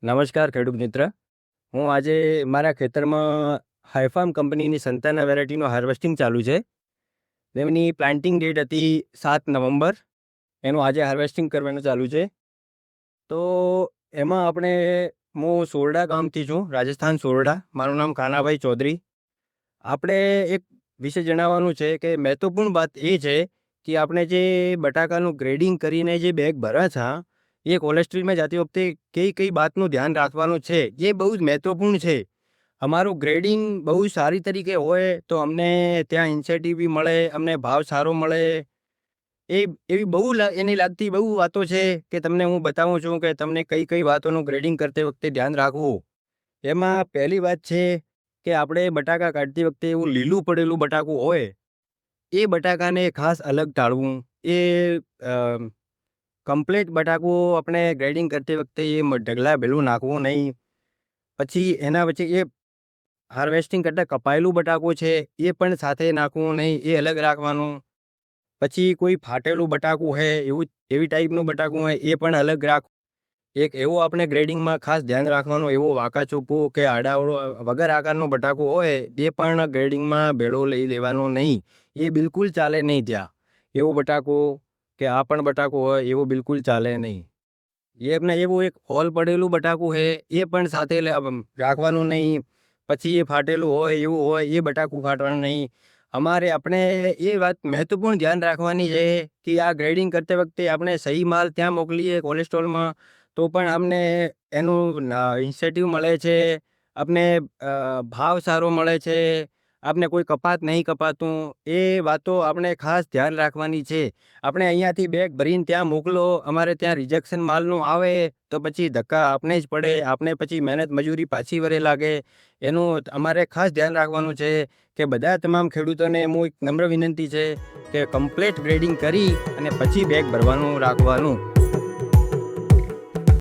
નમસ્કાર ખેડૂત મિત્ર. હું આજે મારા ખેતરમાં હાઈફાર્મ કંપનીની સંતાના વેરાયટીનું હાર્વેસ્ટિંગ ચાલુ છે. તેમની પ્લાન્ટિંગ ડેટ હતી 7 નવેમ્બર. એનું આજે હાર્વેસ્ટિંગ કરવાનું ચાલુ છે. તો એમાં હું સોરડા ગામથી છું, રાજસ્થાન સોરડા. મારું નામ કાનાભાઈ ચૌધરી. આપણે એક વિશે જણાવવાનું છે કે મહત્વપૂર્ણ વાત એ છે કે આપણે જે બટાકાનું ગ્રેડિંગ કરીને જે બેગ ભર્યા છે એ કોલેસ્ટ્રોલમાં જતી વખતે કઈ બાતનું ધ્યાન રાખવાનું છે એ બહુ જ મહત્વપૂર્ણ છે. અમારું ગ્રેડિંગ બહુ સારી તરીકે હોય તો અમને ત્યાં ઇન્સેન્ટિવ બી મળે, અમને ભાવ સારો મળે. એવી એની લાગતી બહુ વાતો છે કે તમને હું બતાવું છું કે તમને કઈ વાતોનું ગ્રેડિંગ કરતી વખતે ધ્યાન રાખવું. એમાં પહેલી વાત છે કે આપણે બટાકા કાઢતી વખતે એવું લીલું પડેલું બટાકું હોય એ બટાકાને ખાસ અલગ ટાળવું. એ કમ્પ્લીટ બટાકું આપણે ગ્રેડિંગ કરતી વખતે એ ઢગલા ભેલું નાખવું નહીં. પછી એના પછી એ હાર્વેસ્ટિંગ કરતાં કપાયેલું બટાકું છે એ પણ સાથે નાખવું નહીં, એ અલગ રાખવાનું. પછી કોઈ ફાટેલું બટાકું હોય એવી ટાઈપનું બટાકું હોય એ પણ અલગ રાખવું. એક એવું આપણે ગ્રેડિંગમાં ખાસ ધ્યાન રાખવાનું, એવું વાંકાચૂકું કે આડાવડો વગર આકારનું બટાકું હોય એ પણ ગ્રેડિંગમાં ભેળો લઈ લેવાનો નહીં. એ બિલકુલ ચાલે નહીં. ત્યાં એવું બટાકું કે આ પણ બટાકું હોય એવું બિલકુલ ચાલે નહીં. એવું એક હોલ પડેલું બટાકું છે એ પણ સાથે રાખવાનું નહીં. પછી એ ફાટેલું હોય એવું હોય એ બટાકું કાઢવાનું નહીં. આપણે એ વાત મહત્વપૂર્ણ ધ્યાન રાખવાની છે કે આ ગ્રેડિંગ કરતી વખતે આપણે સહી માલ ત્યાં મોકલીએ કોલેસ્ટ્રોલમાં તો પણ અમને એનું ઇન્સેન્ટિવ મળે છે, આપણે ભાવ સારો મળે છે, આપણે કોઈ કપાત નહીં કપાતું. એ વાતો આપણે ખાસ ધ્યાન રાખવાની છે. આપણે અહીંયાથી બેગ ભરીને ત્યાં મોકલો, અમારે ત્યાં રિજેક્શન માલનું આવે તો પછી ધક્કા આપણે જ પડે, આપણે પછી મહેનત મજૂરી પાછી વરે લાગે. એનું અમારે ખાસ ધ્યાન રાખવાનું છે કે બધા તમામ ખેડૂતોને હું એક નમ્ર વિનંતી છે કે કમ્પ્લીટ ગ્રેડિંગ કરી અને પછી બેગ ભરવાનું રાખવાનું.